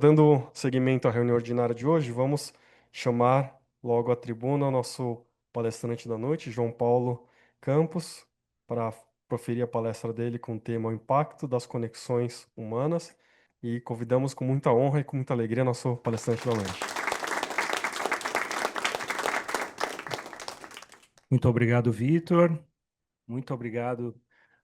Dando seguimento à reunião ordinária de hoje, vamos chamar logo à tribuna o nosso palestrante da noite, João Paulo Campos, para proferir a palestra dele com o tema O Impacto das Conexões Humanas. E convidamos com muita honra e com muita alegria nosso palestrante da noite. Muito obrigado, Vitor. Muito obrigado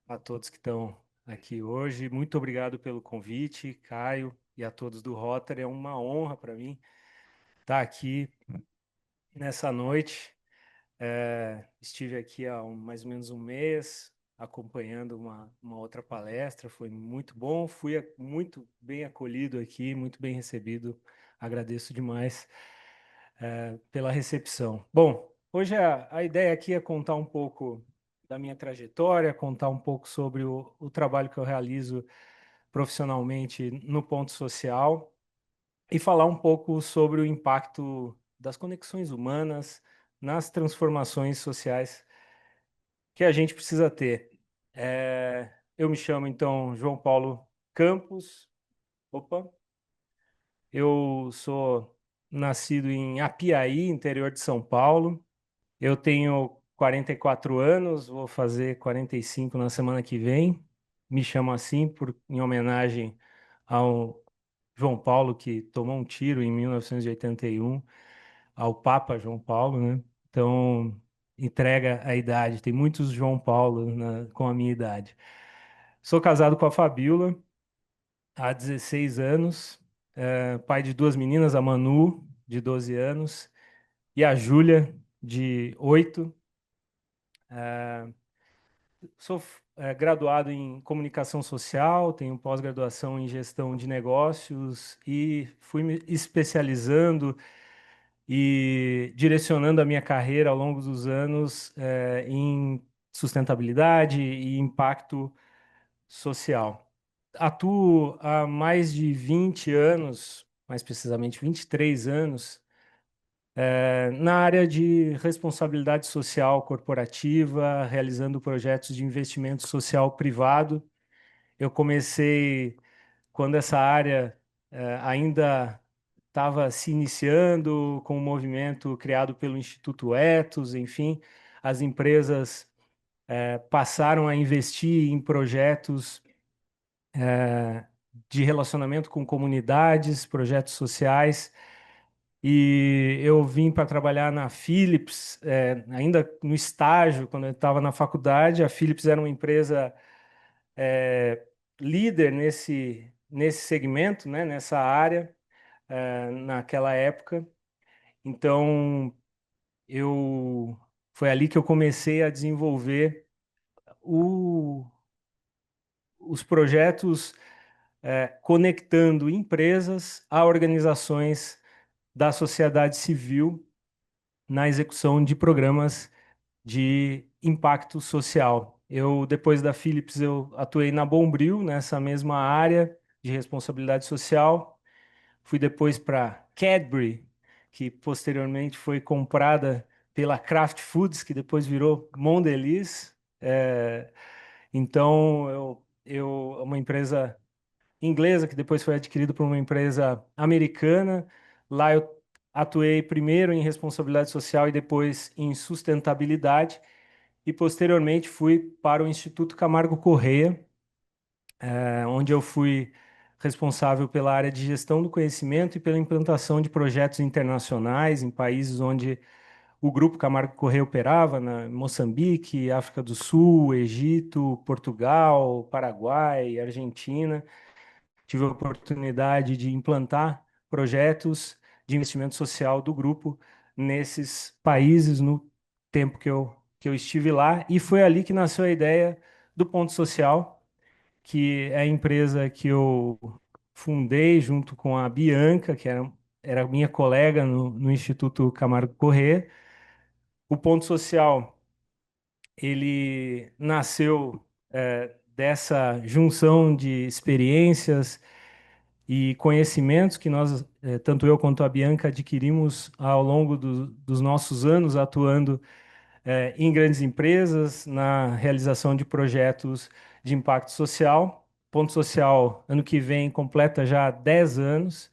a todos que estão aqui hoje. Muito obrigado pelo convite, Caio, e a todos do Rotary. É uma honra para mim estar aqui nessa noite. Estive aqui há mais ou menos um mês acompanhando uma outra palestra. Foi muito bom. Fui muito bem acolhido aqui, muito bem recebido. Agradeço demais pela recepção. Bom, hoje a ideia aqui é contar um pouco da minha trajetória, contar um pouco sobre o trabalho que eu realizo profissionalmente no ponto social e falar um pouco sobre o impacto das conexões humanas nas transformações sociais que a gente precisa ter. Eu me chamo, então, João Paulo Campos. Opa! Eu sou nascido em Apiaí, interior de São Paulo. Eu tenho 44 anos, vou fazer 45 na semana que vem. Me chamo assim em homenagem ao João Paulo, que tomou um tiro em 1981, ao Papa João Paulo, né? Então, entrega a idade. Tem muitos João Paulo com a minha idade. Sou casado com a Fabíola há 16 anos, pai de duas meninas, a Manu, de 12 anos, e a Júlia, de 8. Sou graduado em comunicação social, tenho pós-graduação em gestão de negócios e fui me especializando e direcionando a minha carreira ao longo dos anos em sustentabilidade e impacto social. Atuo há mais de 20 anos, mais precisamente 23 anos, na área de responsabilidade social corporativa, realizando projetos de investimento social privado. Eu comecei quando essa área ainda estava se iniciando, com um movimento criado pelo Instituto Etos, enfim, as empresas passaram a investir em projetos de relacionamento com comunidades, projetos sociais, e eu vim para trabalhar na Philips, ainda no estágio, quando eu estava na faculdade. A Philips era uma empresa líder nesse segmento, né, nessa área, naquela época. Então, eu foi ali que eu comecei a desenvolver o- os projetos conectando empresas a organizações da sociedade civil na execução de programas de impacto social. Depois da Philips, eu atuei na Bombril, nessa mesma área de responsabilidade social. Fui depois para Cadbury, que posteriormente foi comprada pela Kraft Foods, que depois virou Mondelez. Então, uma empresa inglesa que depois foi adquirida por uma empresa americana. Lá eu atuei primeiro em responsabilidade social e depois em sustentabilidade. E posteriormente fui para o Instituto Camargo Corrêa, onde eu fui responsável pela área de gestão do conhecimento e pela implantação de projetos internacionais em países onde o Grupo Camargo Corrêa operava, na Moçambique, África do Sul, Egito, Portugal, Paraguai, Argentina. Tive a oportunidade de implantar projetos de investimento social do grupo nesses países no tempo que eu estive lá, e foi ali que nasceu a ideia do Ponto Social, que é a empresa que eu fundei junto com a Bianca, que era minha colega no Instituto Camargo Corrêa. O Ponto Social, ele nasceu dessa junção de experiências e conhecimentos que nós, tanto eu quanto a Bianca, adquirimos ao longo dos nossos anos atuando em grandes empresas, na realização de projetos de impacto social. Ponto Social, ano que vem, completa já 10 anos.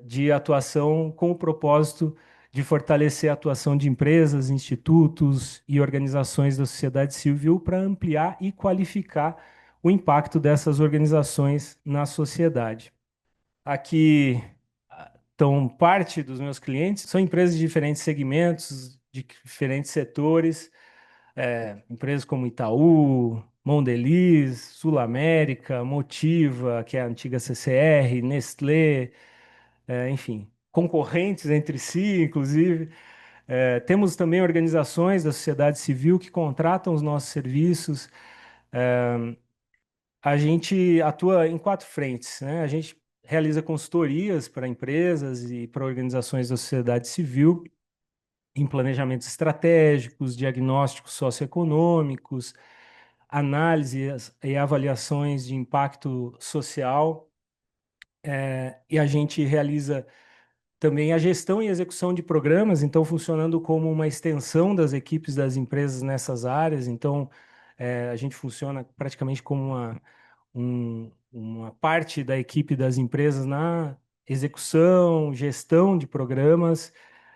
de atuação com o propósito de fortalecer a atuação de empresas, institutos e organizações da sociedade civil para ampliar e qualificar o impacto dessas organizações na sociedade. Aqui estão parte dos meus clientes, são empresas de diferentes segmentos, de diferentes setores, empresas como Itaú, Mondelez, Sul América, Motiva, que é a antiga CCR, Nestlé, enfim, concorrentes entre si, inclusive. Temos também organizações da sociedade civil que contratam os nossos serviços. A gente atua em quatro frentes, né? A gente realiza consultorias para empresas e para organizações da sociedade civil em planejamentos estratégicos, diagnósticos socioeconômicos, análises e avaliações de impacto social. E a gente realiza também a gestão e execução de programas, então funcionando como uma extensão das equipes das empresas nessas áreas. Então, a gente funciona praticamente como uma parte da equipe das empresas na execução, gestão de programas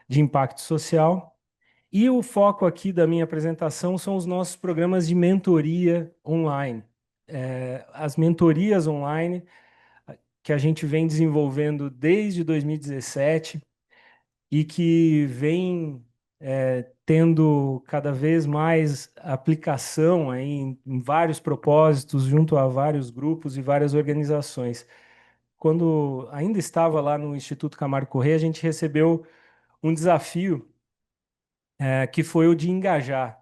de impacto social. E o foco aqui da minha apresentação são os nossos programas de mentoria online. As mentorias online que a gente vem desenvolvendo desde 2017 e que vem tendo cada vez mais aplicação aí em vários propósitos, junto a vários grupos e várias organizações. Quando ainda estava lá no Instituto Camargo Corrêa, a gente recebeu um desafio, que foi o de engajar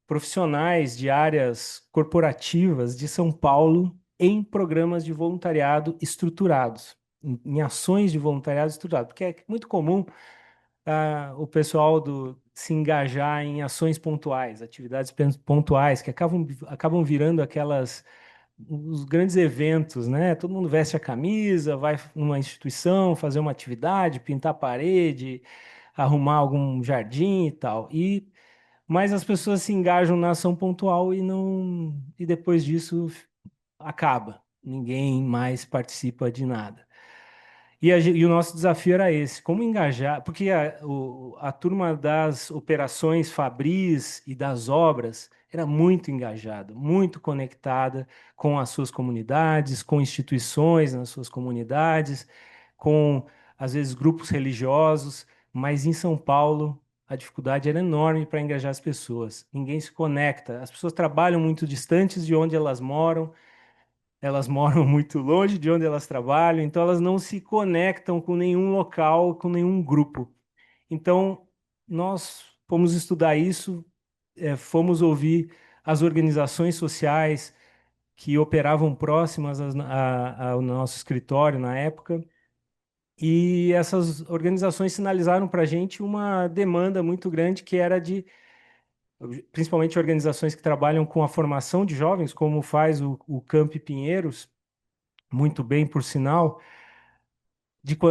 profissionais de áreas corporativas de São Paulo em programas de voluntariado estruturados, em ações de voluntariado estruturado, porque é muito comum o pessoal se engajar em ações pontuais, atividades pontuais, que acabam virando os grandes eventos, né? Todo mundo veste a camisa, vai numa instituição fazer uma atividade, pintar a parede, arrumar algum jardim e tal. Mas as pessoas se engajam na ação pontual e depois disso acaba. Ninguém mais participa de nada. E o nosso desafio era esse, como engajar, porque a turma das operações Fabris e das obras era muito engajada, muito conectada com as suas comunidades, com instituições nas suas comunidades, com, às vezes, grupos religiosos, mas em São Paulo a dificuldade era enorme para engajar as pessoas. Ninguém se conecta, as pessoas trabalham muito distantes de onde elas moram muito longe de onde elas trabalham, então elas não se conectam com nenhum local, com nenhum grupo. Então, nós fomos estudar isso, fomos ouvir as organizações sociais que operavam próximas ao nosso escritório na época, e essas organizações sinalizaram para a gente uma demanda muito grande que era principalmente organizações que trabalham com a formação de jovens, como faz o Camp Pinheiros, muito bem, por sinal,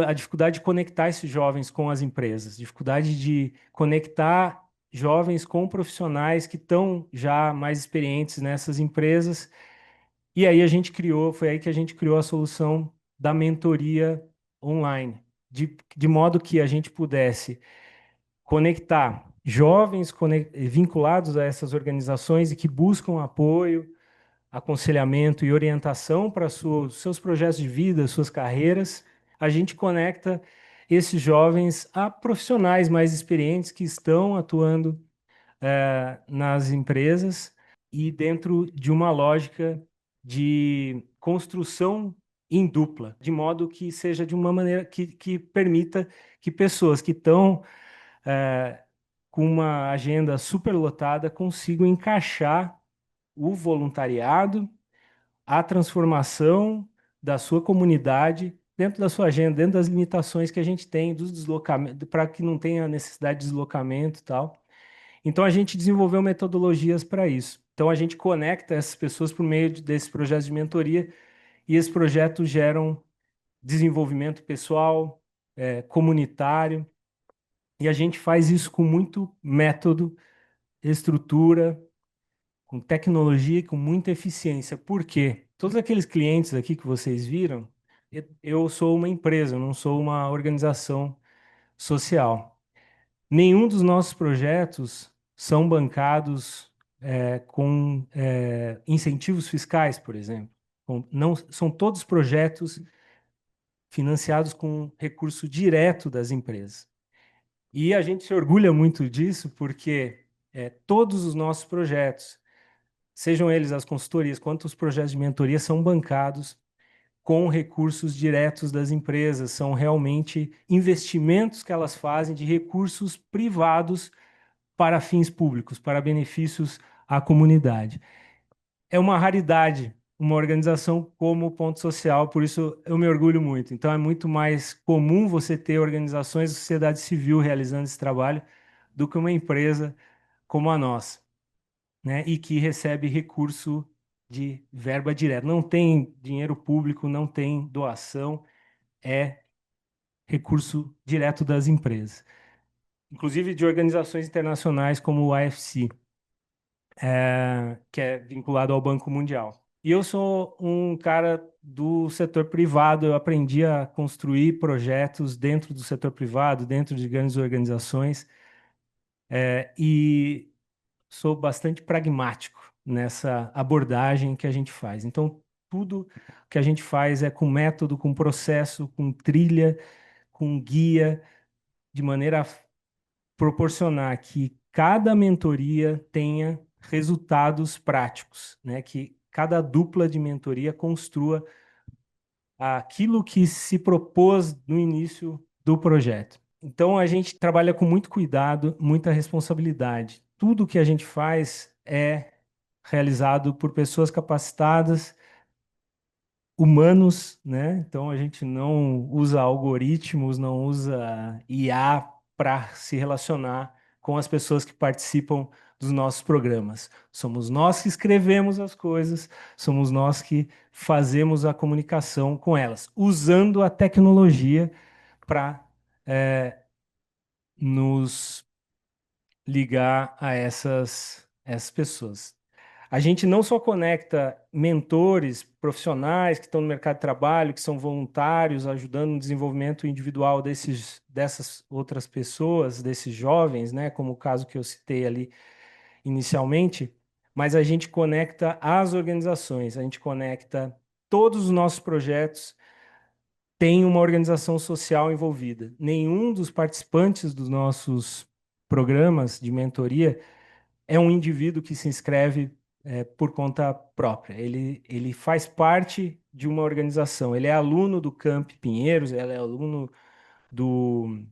a dificuldade de conectar esses jovens com as empresas, dificuldade de conectar jovens com profissionais que estão já mais experientes nessas empresas. E aí foi aí que a gente criou a solução da mentoria online, de modo que a gente pudesse conectar jovens vinculados a essas organizações e que buscam apoio, aconselhamento e orientação para seus projetos de vida, suas carreiras. A gente conecta esses jovens a profissionais mais experientes que estão atuando nas empresas e dentro de uma lógica de construção em dupla, de modo que seja de uma maneira que permita que pessoas que estão com uma agenda superlotada consigam encaixar o voluntariado, a transformação da sua comunidade dentro da sua agenda, dentro das limitações que a gente tem dos deslocamentos, para que não tenha necessidade de deslocamento e tal. Então a gente desenvolveu metodologias para isso. Então a gente conecta essas pessoas por meio desses projetos de mentoria e esses projetos geram desenvolvimento pessoal, comunitário, e a gente faz isso com muito método, estrutura, com tecnologia e com muita eficiência. Por quê? Todos aqueles clientes aqui que vocês viram, eu sou uma empresa, eu não sou uma organização social. Nenhum dos nossos projetos são bancados com incentivos fiscais, por exemplo. Não, são todos projetos financiados com recurso direto das empresas. E a gente se orgulha muito disso porque todos os nossos projetos, sejam eles as consultorias quanto os projetos de mentoria, são bancados com recursos diretos das empresas, são realmente investimentos que elas fazem de recursos privados para fins públicos, para benefícios à comunidade. É uma raridade uma organização como o Ponto Social, por isso eu me orgulho muito. Então é muito mais comum você ter organizações da sociedade civil realizando esse trabalho do que uma empresa como a nossa, né? E que recebe recurso de verba direta. Não tem dinheiro público, não tem doação, é recurso direto das empresas, inclusive de organizações internacionais como o AFC, que é vinculado ao Banco Mundial. E eu sou um cara do setor privado, eu aprendi a construir projetos dentro do setor privado, dentro de grandes organizações, e sou bastante pragmático nessa abordagem que a gente faz. Então, tudo que a gente faz é com método, com processo, com trilha, com guia, de maneira a proporcionar que cada mentoria tenha resultados práticos, né? Que cada dupla de mentoria construa aquilo que se propôs no início do projeto. Então a gente trabalha com muito cuidado, muita responsabilidade. Tudo que a gente faz é realizado por pessoas capacitadas, humanos, né? Então a gente não usa algoritmos, não usa IA para se relacionar com as pessoas que participam dos nossos programas. Somos nós que escrevemos as coisas, somos nós que fazemos a comunicação com elas, usando a tecnologia para nos ligar a essas pessoas. A gente não só conecta mentores profissionais que estão no mercado de trabalho, que são voluntários, ajudando no desenvolvimento individual dessas outras pessoas, desses jovens, né, como o caso que eu citei ali inicialmente, mas a gente conecta as organizações, a gente conecta todos os nossos projetos tem uma organização social envolvida. Nenhum dos participantes dos nossos programas de mentoria é um indivíduo que se inscreve por conta própria. Ele faz parte de uma organização. Ele é aluno do Camp Pinheiros, ele é aluno do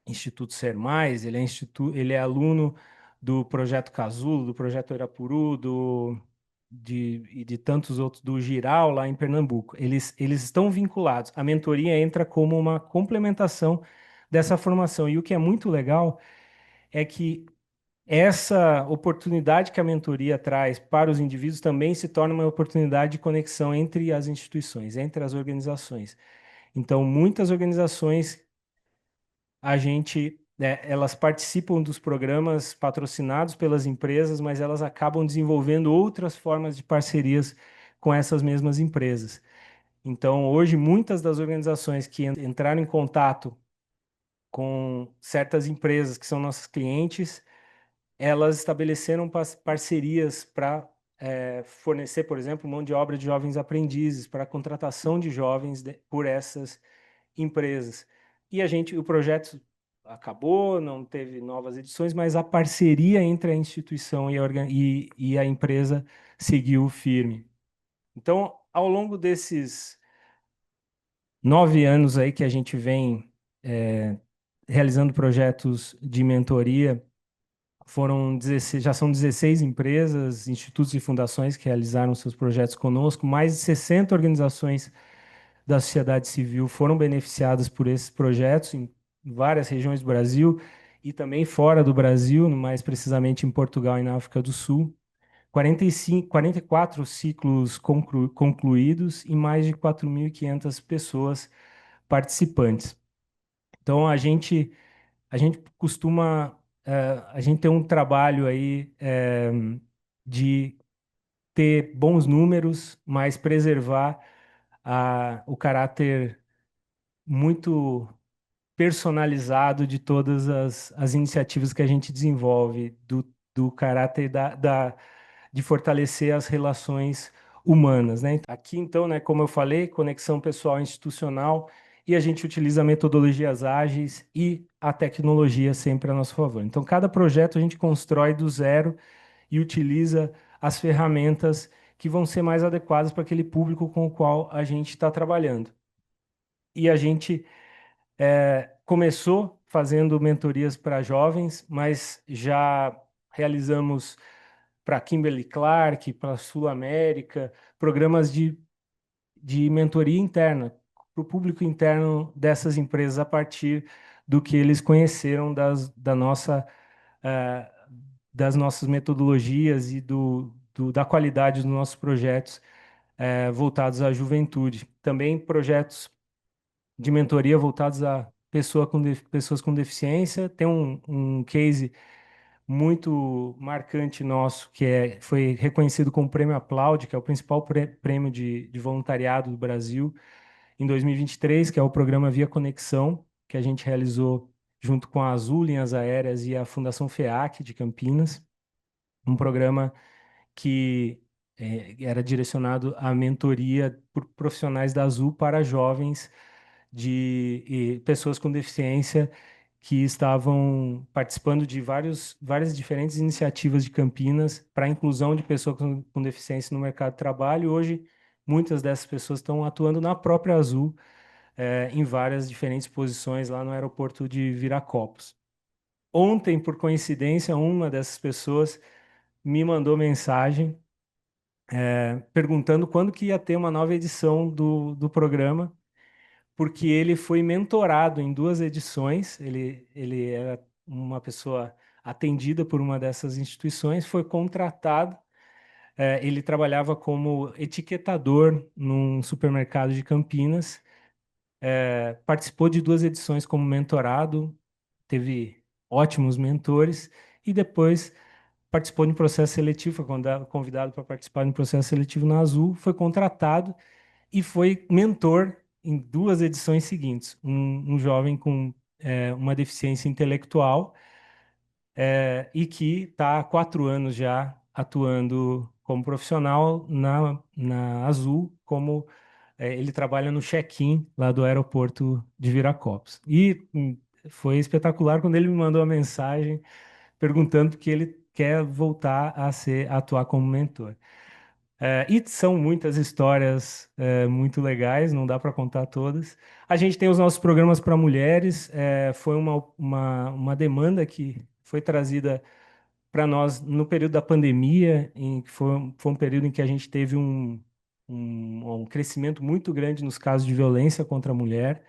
Instituto Ser Mais, ele é aluno do Projeto Casulo, do Projeto Irapuru, e de tantos outros, do Giral, lá em Pernambuco. Eles estão vinculados. A mentoria entra como uma complementação dessa formação. E o que é muito legal é que essa oportunidade que a mentoria traz para os indivíduos também se torna uma oportunidade de conexão entre as instituições, entre as organizações. Então, muitas organizações, elas participam dos programas patrocinados pelas empresas, mas elas acabam desenvolvendo outras formas de parcerias com essas mesmas empresas. Então, hoje, muitas das organizações que entraram em contato com certas empresas que são nossos clientes, elas estabeleceram parcerias para fornecer, por exemplo, mão de obra de jovens aprendizes, para a contratação de jovens por essas empresas. E o projeto acabou, não teve novas edições, mas a parceria entre a instituição e a empresa seguiu firme. Então, ao longo desses 9 anos aí que a gente vem realizando projetos de mentoria, já são 16 empresas, institutos e fundações que realizaram seus projetos conosco, mais de 60 organizações da sociedade civil foram beneficiadas por esses projetos em várias regiões do Brasil e também fora do Brasil, mais precisamente em Portugal e na África do Sul. 44 ciclos concluídos e mais de 4.500 pessoas participantes. Então, a gente costuma, a gente tem um trabalho aí de ter bons números, mas preservar o caráter muito personalizado de todas as iniciativas que a gente desenvolve, do caráter de fortalecer as relações humanas, né? Aqui, então, né, como eu falei, conexão pessoal e institucional, e a gente utiliza metodologias ágeis e a tecnologia sempre a nosso favor. Então, cada projeto a gente constrói do zero e utiliza as ferramentas que vão ser mais adequadas para aquele público com o qual a gente está trabalhando. E a gente começou fazendo mentorias para jovens, mas já realizamos para Kimberly-Clark, para Sul América, programas de mentoria interna, para o público interno dessas empresas, a partir do que eles conheceram eh, das nossas metodologias e da qualidade dos nossos projetos voltados à juventude. Também projetos de mentoria voltados a pessoas com deficiência. Tem um case muito marcante nosso, foi reconhecido como Prêmio Aplaude, que é o principal prêmio de voluntariado do Brasil, em 2023, que é o programa Via Conexão, que a gente realizou junto com a Azul Linhas Aéreas e a Fundação FEAC de Campinas, um programa que era direcionado à mentoria por profissionais da Azul para jovens de pessoas com deficiência que estavam participando de várias diferentes iniciativas de Campinas para a inclusão de pessoas com deficiência no mercado de trabalho. Hoje, muitas dessas pessoas estão atuando na própria Azul, em várias diferentes posições lá no aeroporto de Viracopos. Ontem, por coincidência, uma dessas pessoas me mandou mensagem perguntando quando que ia ter uma nova edição do programa, porque ele foi mentorado em duas edições. Ele era uma pessoa atendida por uma dessas instituições, foi contratado. Ele trabalhava como etiquetador num supermercado de Campinas. Participou de duas edições como mentorado, teve ótimos mentores e depois participou de um processo seletivo, foi convidado para participar de um processo seletivo na Azul, foi contratado e foi mentor em duas edições seguintes. Um jovem com uma deficiência intelectual e que está há 4 anos já atuando como profissional na Azul, como ele trabalha no check-in lá do aeroporto de Viracopos. E foi espetacular quando ele me mandou uma mensagem perguntando que ele quer voltar a atuar como mentor. E são muitas histórias muito legais, não dá para contar todas. A gente tem os nossos programas para mulheres, foi uma demanda que foi trazida para nós no período da pandemia, em que foi um período em que a gente teve um crescimento muito grande nos casos de violência contra a mulher.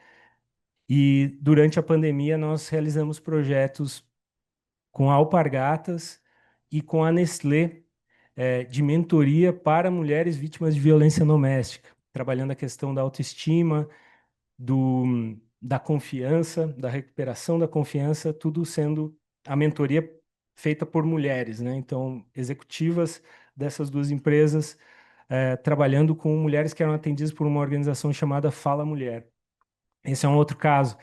E durante a pandemia nós realizamos projetos com a Alpargatas e com a Nestlé de mentoria para mulheres vítimas de violência doméstica, trabalhando a questão da autoestima, da confiança, da recuperação da confiança, tudo sendo a mentoria feita por mulheres, né? Então, executivas dessas duas empresas trabalhando com mulheres que eram atendidas por uma organização chamada Fala Mulher. Esse é um outro caso.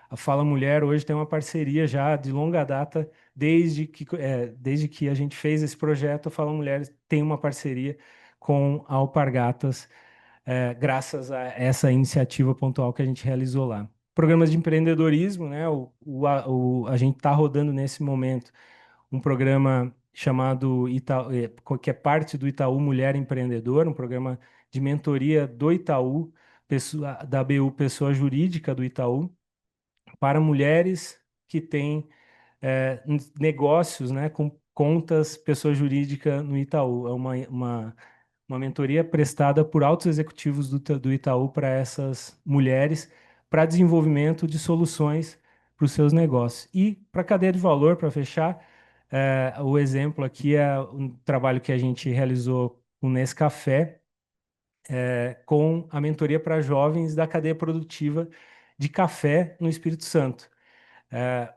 A Fala Mulher hoje tem uma parceria já de longa data, desde que a gente fez esse projeto, a Fala Mulher tem uma parceria com a Alpargatas, graças a essa iniciativa pontual que a gente realizou lá. Programas de empreendedorismo, né? A gente está rodando nesse momento um programa chamado que é parte do Itaú Mulher Empreendedora, um programa de mentoria do Itaú, da BU Pessoa Jurídica do Itaú, para mulheres que têm negócios, né, com contas pessoa jurídica no Itaú. É uma mentoria prestada por altos executivos do Itaú para essas mulheres, para desenvolvimento de soluções para os seus negócios. E para a cadeia de valor, para fechar, o exemplo aqui é um trabalho que a gente realizou com o Nescafé, com a mentoria para jovens da cadeia produtiva de café no Espírito Santo.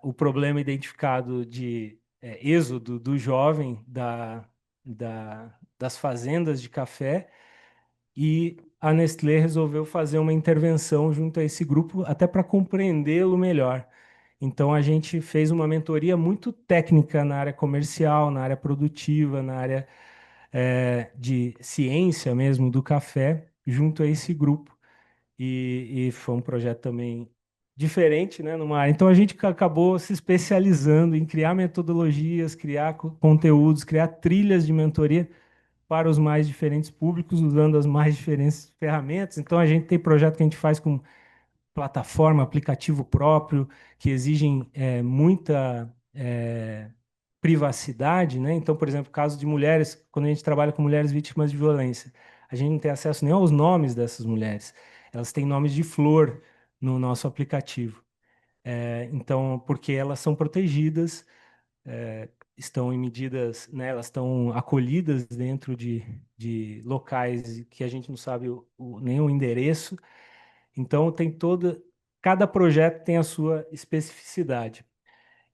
O problema identificado de êxodo do jovem das fazendas de café e a Nestlé resolveu fazer uma intervenção junto a esse grupo, até para compreendê-lo melhor. Então, a gente fez uma mentoria muito técnica na área comercial, na área produtiva, na área de ciência mesmo do café, junto a esse grupo. E foi um projeto também diferente, né, numa área. Então, a gente acabou se especializando em criar metodologias, criar conteúdos, criar trilhas de mentoria para os mais diferentes públicos, usando as mais diferentes ferramentas. Então, a gente tem projeto que a gente faz com plataforma, aplicativo próprio, que exigem muita privacidade, né? Então, por exemplo, caso de mulheres, quando a gente trabalha com mulheres vítimas de violência, a gente não tem acesso nem aos nomes dessas mulheres. Elas têm nomes de flor no nosso aplicativo. Então, porque elas são protegidas, estão em medidas, né? Elas estão acolhidas dentro de locais que a gente não sabe nem o endereço. Então, tem cada projeto tem a sua especificidade.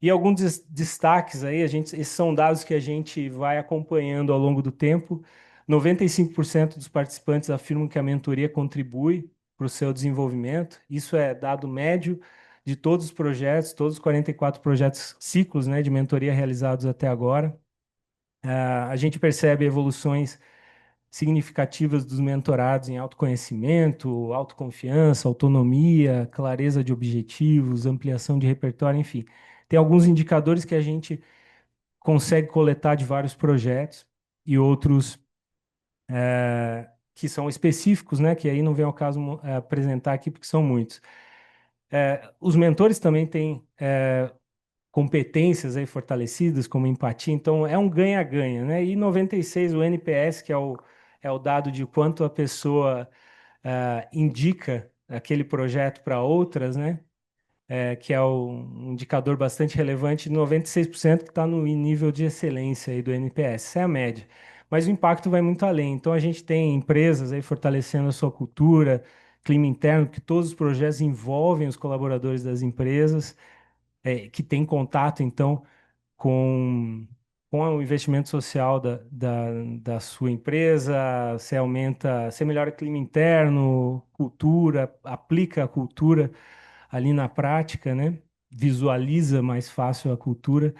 E alguns destaques aí, esses são dados que a gente vai acompanhando ao longo do tempo. 95% dos participantes afirmam que a mentoria contribui para o seu desenvolvimento. Isso é dado médio de todos os projetos, todos os 44 projetos ciclos, né, de mentoria realizados até agora. A gente percebe evoluções significativas dos mentorados em autoconhecimento, autoconfiança, autonomia, clareza de objetivos, ampliação de repertório, enfim. Tem alguns indicadores que a gente consegue coletar de vários projetos e outros que são específicos, né? Que aí não vem ao caso apresentar aqui porque são muitos. Os mentores também têm competências aí fortalecidas, como empatia, então é um ganha-ganha, né? E 96, o NPS, que é o dado de quanto a pessoa indica aquele projeto para outras, né? Que é um indicador bastante relevante, 96% que está no nível de excelência aí do NPS, essa é a média. Mas o impacto vai muito além. Então a gente tem empresas aí fortalecendo a sua cultura, clima interno, que todos os projetos envolvem os colaboradores das empresas, que têm contato, então, com, com o investimento social da sua empresa, você aumenta, você melhora o clima interno, cultura, aplica a cultura ali na prática, né? Visualiza mais fácil a cultura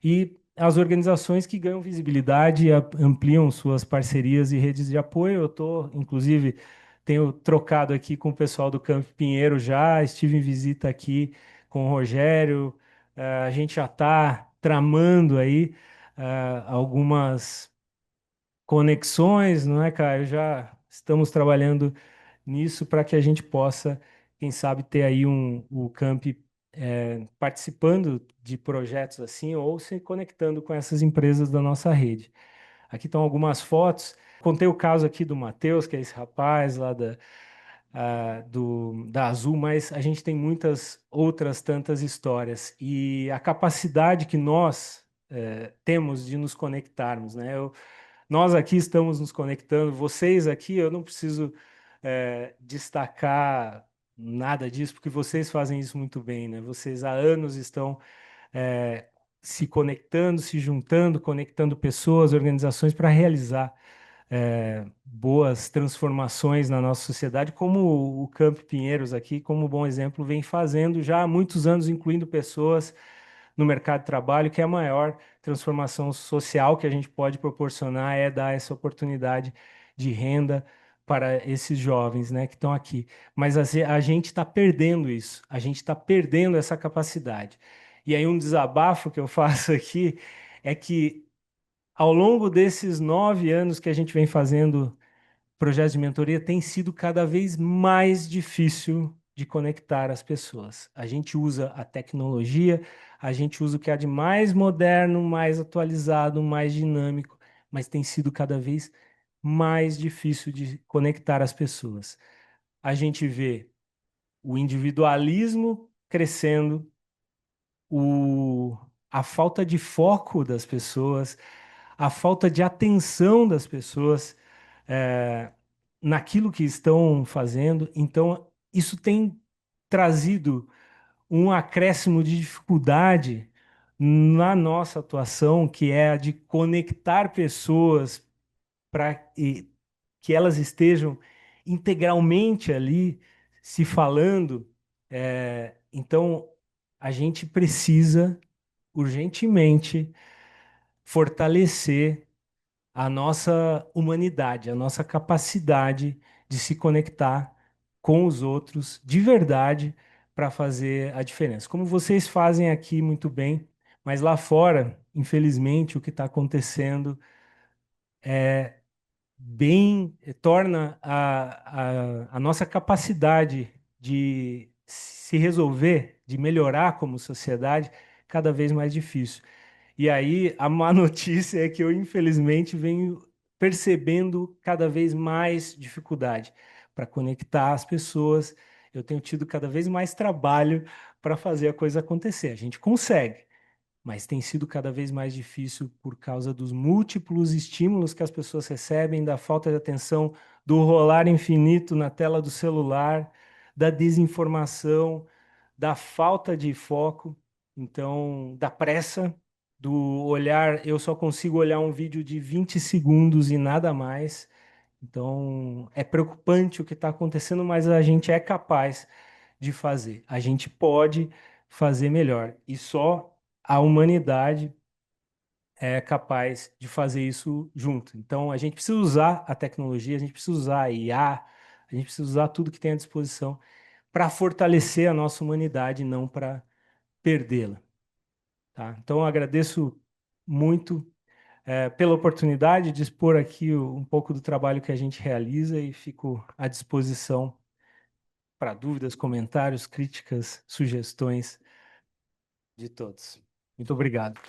e as organizações que ganham visibilidade e ampliam suas parcerias e redes de apoio. Eu estou, inclusive, tenho trocado aqui com o pessoal do Campo Pinheiro já, estive em visita aqui com o Rogério. A gente já está tramando aí algumas conexões, não é, Caio? Já estamos trabalhando nisso para que a gente possa, quem sabe, ter aí o Camp participando de projetos assim ou se conectando com essas empresas da nossa rede. Aqui estão algumas fotos. Contei o caso aqui do Matheus, que é esse rapaz lá da Azul, mas a gente tem muitas outras tantas histórias. E a capacidade que nós temos de nos conectarmos, né? Nós aqui estamos nos conectando, vocês aqui, eu não preciso destacar nada disso, porque vocês fazem isso muito bem, né? Vocês há anos estão é, se conectando, se juntando, conectando pessoas, organizações para realizar boas transformações na nossa sociedade, como o Camp Pinheiros aqui, como bom exemplo, vem fazendo já há muitos anos, incluindo pessoas no mercado de trabalho, que é a maior transformação social que a gente pode proporcionar é dar essa oportunidade de renda para esses jovens, né, que estão aqui. Mas a gente está perdendo isso, a gente está perdendo essa capacidade. E aí um desabafo que eu faço aqui é que ao longo desses 9 anos que a gente vem fazendo projetos de mentoria, tem sido cada vez mais difícil de conectar as pessoas. A gente usa a tecnologia, a gente usa o que há de mais moderno, mais atualizado, mais dinâmico, mas tem sido cada vez mais difícil de conectar as pessoas. A gente vê o individualismo crescendo, o, a falta de foco das pessoas, a falta de atenção das pessoas naquilo que estão fazendo. Então, isso tem trazido um acréscimo de dificuldade na nossa atuação, que é a de conectar pessoas para que elas estejam integralmente ali se falando. Então, a gente precisa urgentemente fortalecer a nossa humanidade, a nossa capacidade de se conectar com os outros de verdade para fazer a diferença. Como vocês fazem aqui muito bem, mas lá fora, infelizmente, o que está acontecendo torna a nossa capacidade de se resolver, de melhorar como sociedade, cada vez mais difícil. E aí, a má notícia é que eu, infelizmente, venho percebendo cada vez mais dificuldade para conectar as pessoas. Eu tenho tido cada vez mais trabalho para fazer a coisa acontecer. A gente consegue, mas tem sido cada vez mais difícil por causa dos múltiplos estímulos que as pessoas recebem, da falta de atenção, do rolar infinito na tela do celular, da desinformação, da falta de foco, então, da pressa, do olhar, eu só consigo olhar um vídeo de 20 segundos e nada mais. Então, é preocupante o que está acontecendo, mas a gente é capaz de fazer. A gente pode fazer melhor. E só a humanidade é capaz de fazer isso junto. Então, a gente precisa usar a tecnologia, a gente precisa usar a IA, a gente precisa usar tudo que tem à disposição para fortalecer a nossa humanidade, não para perdê-la. Tá? Então, eu agradeço muito pela oportunidade de expor aqui um pouco do trabalho que a gente realiza e fico à disposição para dúvidas, comentários, críticas, sugestões de todos. Muito obrigado.